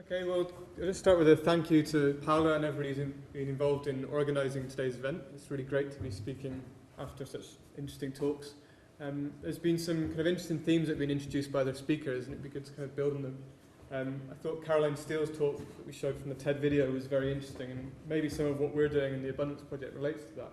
Okay, well, I'll just start with a thank you to Paula and everybody who's been involved in organising today's event. It's really great to be speaking after such interesting talks. There's been some kind of interesting themes that have been introduced by their speakers, and it'd be good to kind of build on them. I thought Caroline Steele's talk that we showed from the TED video was very interesting, and maybe some of what we're doing in the Abundance Project relates to that.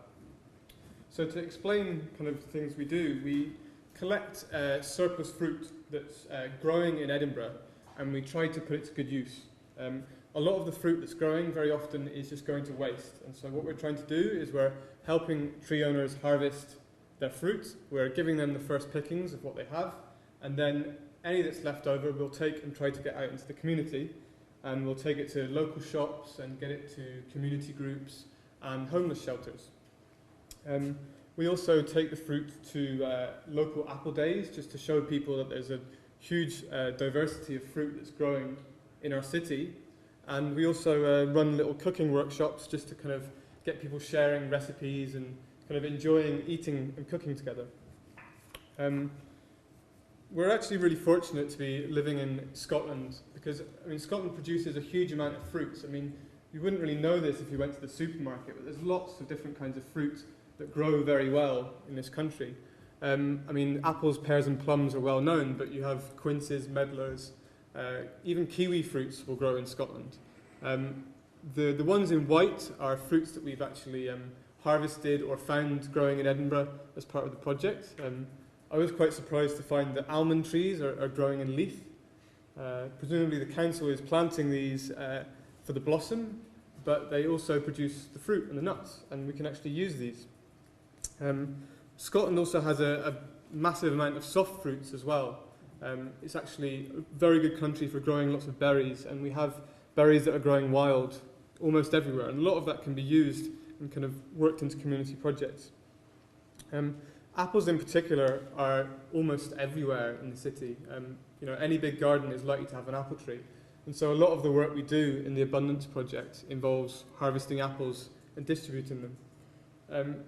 So to explain kind of things we do, we collect surplus fruit that's growing in Edinburgh, and we try to put it to good use. A lot of the fruit that's growing very often is just going to waste, and so what we're trying to do is we're helping tree owners harvest their fruit. We're giving them the first pickings of what they have, and then any that's left over we'll take and try to get out into the community, and we'll take it to local shops and get it to community groups and homeless shelters. We also take the fruit to local apple days just to show people that there's a huge diversity of fruit that's growing in our city, and we also run little cooking workshops just to kind of get people sharing recipes and kind of enjoying eating and cooking together. We're actually really fortunate to be living in Scotland because, I mean, Scotland produces a huge amount of fruits. I mean, you wouldn't really know this if you went to the supermarket, but there's lots of different kinds of fruit that grow very well in this country. I mean, apples, pears and plums are well known, but you have quinces, medlars, even kiwi fruits will grow in Scotland. The ones in white are fruits that we've actually harvested or found growing in Edinburgh as part of the project. I was quite surprised to find that almond trees are growing in Leith. Presumably the council is planting these for the blossom, but they also produce the fruit and the nuts, and we can actually use these. Scotland also has a massive amount of soft fruits as well. It's actually a very good country for growing lots of berries, and we have berries that are growing wild almost everywhere, and a lot of that can be used and kind of worked into community projects. Apples in particular are almost everywhere in the city. You know, any big garden is likely to have an apple tree, and so a lot of the work we do in the Abundance Project involves harvesting apples and distributing them.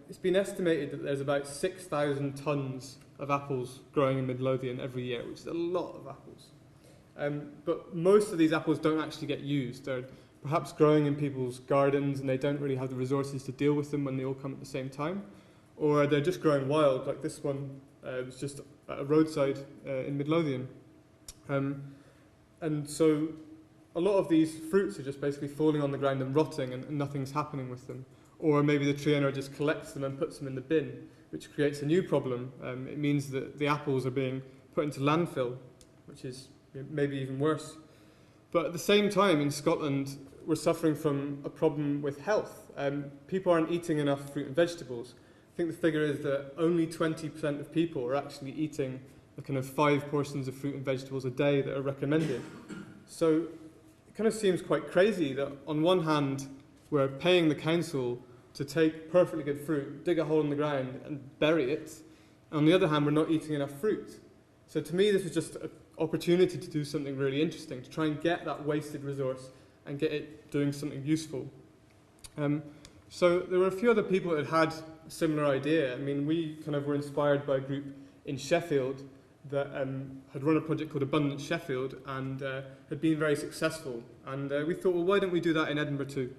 It's been estimated that there's about 6,000 tonnes of apples growing in Midlothian every year, which is a lot of apples. But most of these apples don't actually get used. They're perhaps growing in people's gardens and they don't really have the resources to deal with them when they all come at the same time. Or they're just growing wild, like this one was just at a roadside in Midlothian. And so a lot of these fruits are just basically falling on the ground and rotting and nothing's happening with them. Or maybe the tree owner just collects them and puts them in the bin, which creates a new problem. It means that the apples are being put into landfill, which is maybe even worse. But at the same time, in Scotland, we're suffering from a problem with health. People aren't eating enough fruit and vegetables. I think the figure is that only 20% of people are actually eating the kind of 5 portions of fruit and vegetables a day that are recommended. So it kind of seems quite crazy that on one hand, we're paying the council to take perfectly good fruit, dig a hole in the ground and bury it. And on the other hand, we're not eating enough fruit. So to me, this was just an opportunity to do something really interesting, to try and get that wasted resource and get it doing something useful. So there were a few other people that had a similar idea. I mean, we kind of were inspired by a group in Sheffield that had run a project called Abundance Sheffield and had been very successful. And we thought, well, why don't we do that in Edinburgh too?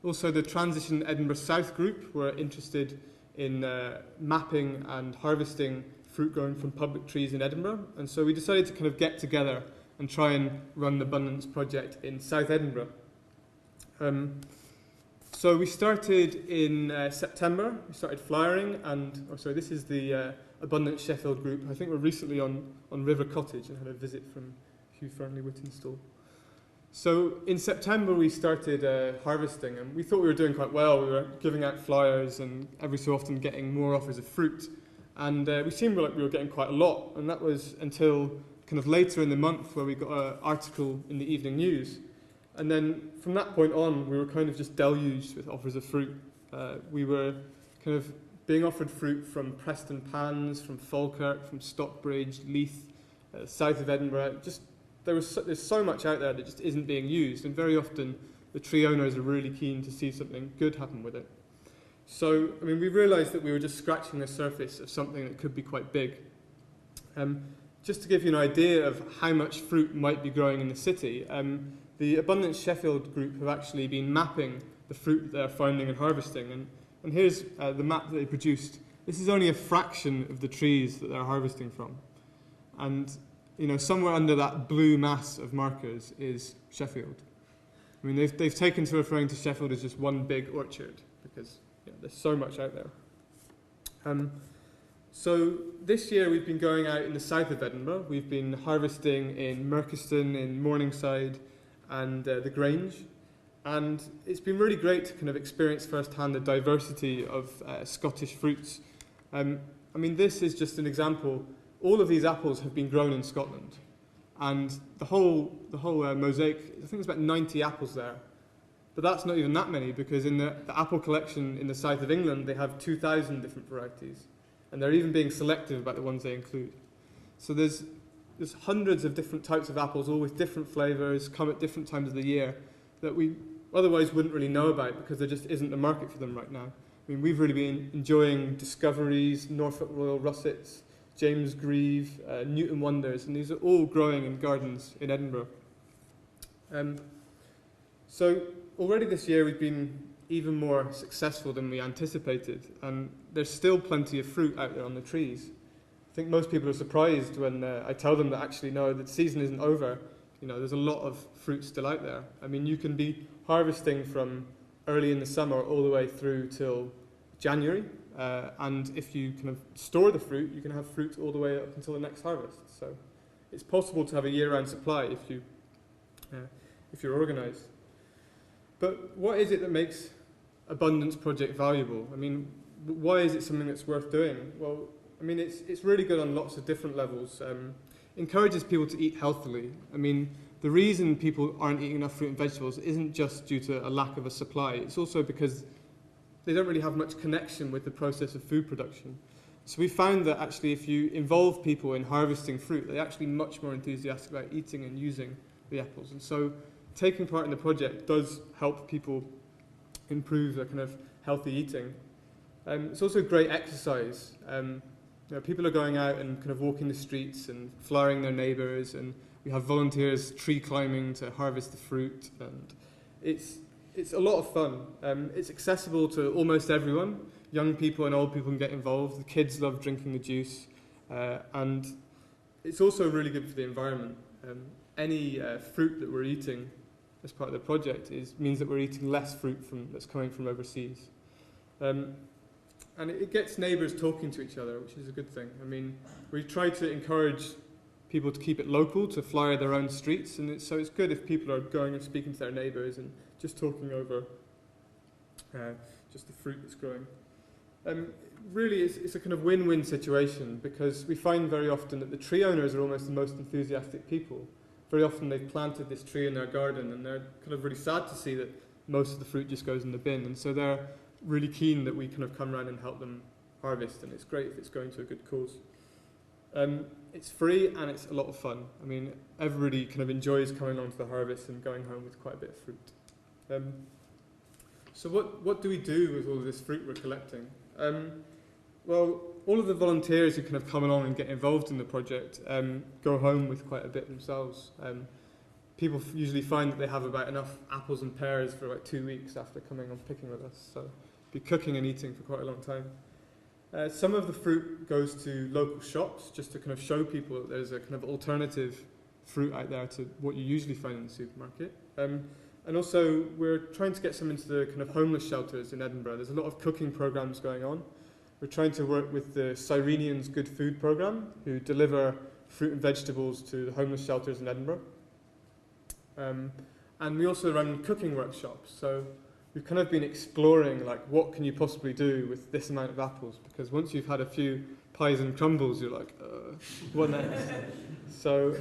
Also, the Transition Edinburgh South group were interested in mapping and harvesting fruit grown from public trees in Edinburgh. And so we decided to kind of get together and try and run the Abundance Project in South Edinburgh. So we started in September. We started flyering, and this is the Abundance Sheffield group. I think we're recently on River Cottage and had a visit from Hugh Fernley-Whittinstall. So in September we started harvesting, and we thought we were doing quite well. We were giving out flyers and every so often getting more offers of fruit, and we seemed like we were getting quite a lot. And that was until kind of later in the month where we got an article in the Evening News, and then from that point on we were kind of just deluged with offers of fruit. We were kind of being offered fruit from Preston Pans, from Falkirk, from Stockbridge, Leith, south of Edinburgh. There's so much out there that just isn't being used, and very often the tree owners are really keen to see something good happen with it. So, I mean, we realised that we were just scratching the surface of something that could be quite big. just to give you an idea of how much fruit might be growing in the city, the Abundance Sheffield group have actually been mapping the fruit that they're finding and harvesting. And here's the map that they produced. This is only a fraction of the trees that they're harvesting from. And somewhere under that blue mass of markers is Sheffield. I mean, they've taken to referring to Sheffield as just one big orchard because there's so much out there. So this year we've been going out in the south of Edinburgh. We've been harvesting in Merchiston, in Morningside, and the Grange. And it's been really great to kind of experience firsthand the diversity of Scottish fruits. I mean, this is just an example. All of these apples have been grown in Scotland. And the whole mosaic, I think there's about 90 apples there. But that's not even that many, because in the apple collection in the south of England, they have 2,000 different varieties. And they're even being selective about the ones they include. So there's hundreds of different types of apples, all with different flavours, come at different times of the year, that we otherwise wouldn't really know about because there just isn't a market for them right now. I mean, we've really been enjoying Discoveries, Norfolk Royal Russets, James Grieve, Newton Wonders, and these are all growing in gardens in Edinburgh. So already this year we've been even more successful than we anticipated, and there's still plenty of fruit out there on the trees. I think most people are surprised when I tell them that actually no, the season isn't over. There's a lot of fruit still out there. I mean, you can be harvesting from early in the summer all the way through till January, and if you kind of store the fruit, you can have fruit all the way up until the next harvest. So it's possible to have a year-round supply if you're organised. But what is it that makes Abundance Project valuable? I mean, why is it something that's worth doing? Well, I mean, it's really good on lots of different levels. Encourages people to eat healthily. I mean, the reason people aren't eating enough fruit and vegetables isn't just due to a lack of a supply. It's also because they don't really have much connection with the process of food production. So we found that actually if you involve people in harvesting fruit, they're actually much more enthusiastic about eating and using the apples. And so taking part in the project does help people improve their kind of healthy eating. It's also great exercise. People are going out and kind of walking the streets and flyering their neighbours, and we have volunteers tree climbing to harvest the fruit, and it's a lot of fun. It's accessible to almost everyone. Young people and old people can get involved. The kids love drinking the juice, and it's also really good for the environment. Any fruit that we're eating as part of the project means that we're eating less fruit that's coming from overseas. And it gets neighbours talking to each other, which is a good thing. I mean, we try to encourage people to keep it local, to flyer their own streets, and so it's good if people are going and speaking to their neighbours and just talking over just the fruit that's growing. Really, it's a kind of win-win situation, because we find very often that the tree owners are almost the most enthusiastic people. Very often they've planted this tree in their garden, and they're kind of really sad to see that most of the fruit just goes in the bin, and so they're really keen that we kind of come around and help them harvest, and it's great if it's going to a good cause. It's free and it's a lot of fun. I mean, everybody kind of enjoys coming along to the harvest and going home with quite a bit of fruit. So what do we do with all of this fruit we're collecting? Well, all of the volunteers who kind of come along and get involved in the project go home with quite a bit themselves. People usually find that they have about enough apples and pears for about 2 weeks after coming on picking with us. So be cooking and eating for quite a long time. Some of the fruit goes to local shops just to kind of show people that there's a kind of alternative fruit out there to what you usually find in the supermarket. And also we're trying to get some into the kind of homeless shelters in Edinburgh. There's a lot of cooking programs going on. We're trying to work with the Cyrenians Good Food Programme, who deliver fruit and vegetables to the homeless shelters in Edinburgh. And we also run cooking workshops. So we've kind of been exploring, like, what can you possibly do with this amount of apples? Because once you've had a few pies and crumbles, you're like, what next? So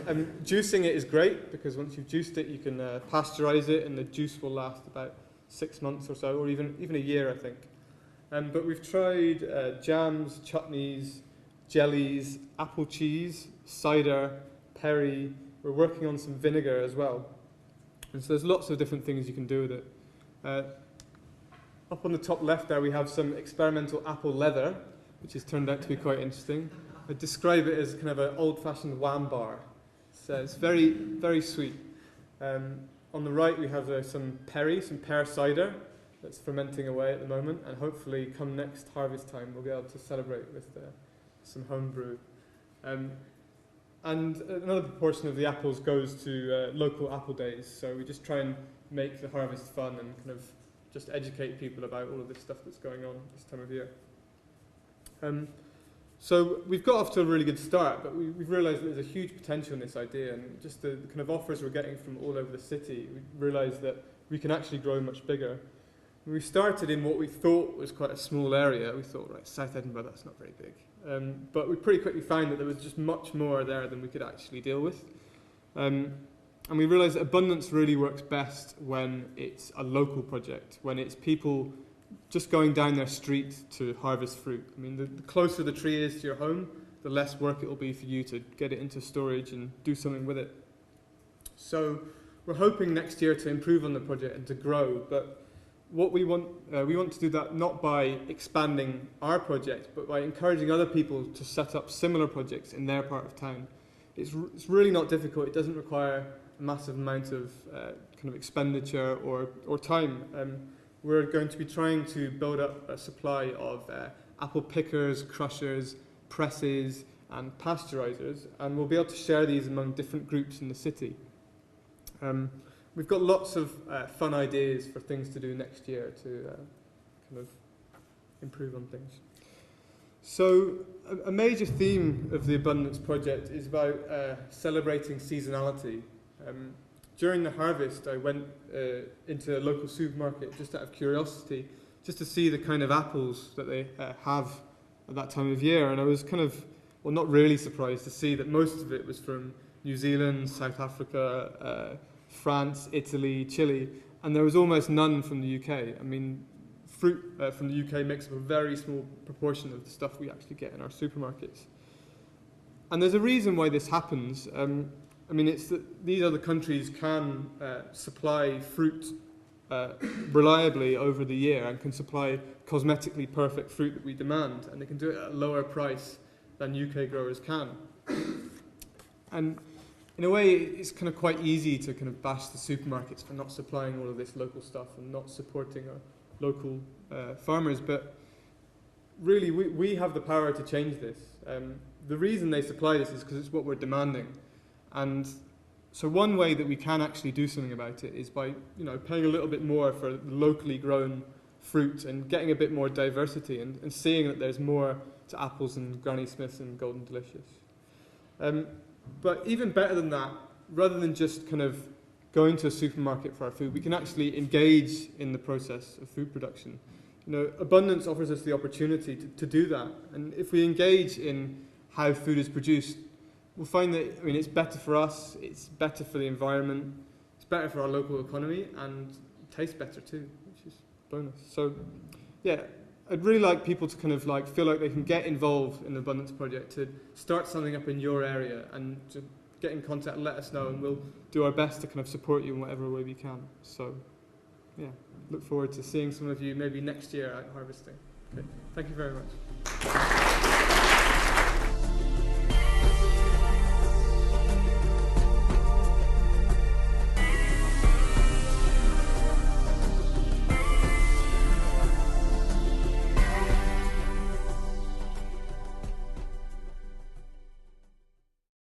juicing it is great, because once you've juiced it, you can pasteurize it, and the juice will last about 6 months or so, or even a year, I think. But we've tried jams, chutneys, jellies, apple cheese, cider, perry. We're working on some vinegar as well. And so there's lots of different things you can do with it. Up on the top left there, we have some experimental apple leather, which has turned out to be quite interesting. I describe it as kind of an old-fashioned wham bar. So it's very, very sweet. On the right we have some pear cider that's fermenting away at the moment, and hopefully come next harvest time we'll be able to celebrate with some home brew. And another proportion of the apples goes to local apple days, so we just try and make the harvest fun and kind of just educate people about all of this stuff that's going on this time of year. So we've got off to a really good start, but we've realised that there's a huge potential in this idea, and just the kind of offers we're getting from all over the city, we realised that we can actually grow much bigger. We started in what we thought was quite a small area. We thought, right, South Edinburgh, that's not very big. But we pretty quickly found that there was just much more there than we could actually deal with. And we realised that abundance really works best when it's a local project, when it's people just going down their street to harvest fruit. I mean, the closer the tree is to your home, the less work it will be for you to get it into storage and do something with it. So we're hoping next year to improve on the project and to grow, but what we want to do that not by expanding our project, but by encouraging other people to set up similar projects in their part of town. It's really not difficult. It doesn't require a massive amount of kind of expenditure or time. We're going to be trying to build up a supply of apple pickers, crushers, presses, and pasteurizers, and we'll be able to share these among different groups in the city. We've got lots of fun ideas for things to do next year to kind of improve on things. So a major theme of the Abundance Project is about celebrating seasonality. During the harvest, I went into a local supermarket just out of curiosity, just to see the kind of apples that they have at that time of year, and I was kind of, well, not really surprised to see that most of it was from New Zealand, South Africa, France, Italy, Chile, and there was almost none from the UK. I mean, fruit from the UK makes up a very small proportion of the stuff we actually get in our supermarkets. And there's a reason why this happens. I mean, it's that these other countries can supply fruit reliably over the year and can supply cosmetically perfect fruit that we demand, and they can do it at a lower price than UK growers can. And in a way, it's kind of quite easy to kind of bash the supermarkets for not supplying all of this local stuff and not supporting our local farmers, but really we have the power to change this. The reason they supply this is because it's what we're demanding. And so one way that we can actually do something about it is by, paying a little bit more for locally grown fruit and getting a bit more diversity and seeing that there's more to apples and Granny Smiths and Golden Delicious. But even better than that, rather than just kind of going to a supermarket for our food, we can actually engage in the process of food production. Abundance offers us the opportunity to do that. And if we engage in how food is produced, we'll find that, it's better for us, it's better for the environment, it's better for our local economy, and it tastes better too, which is a bonus. So, yeah, I'd really like people to kind of feel like they can get involved in the Abundance Project, to start something up in your area, and to get in contact and let us know, and we'll do our best to kind of support you in whatever way we can. So, yeah, look forward to seeing some of you maybe next year out harvesting. Okay, thank you very much.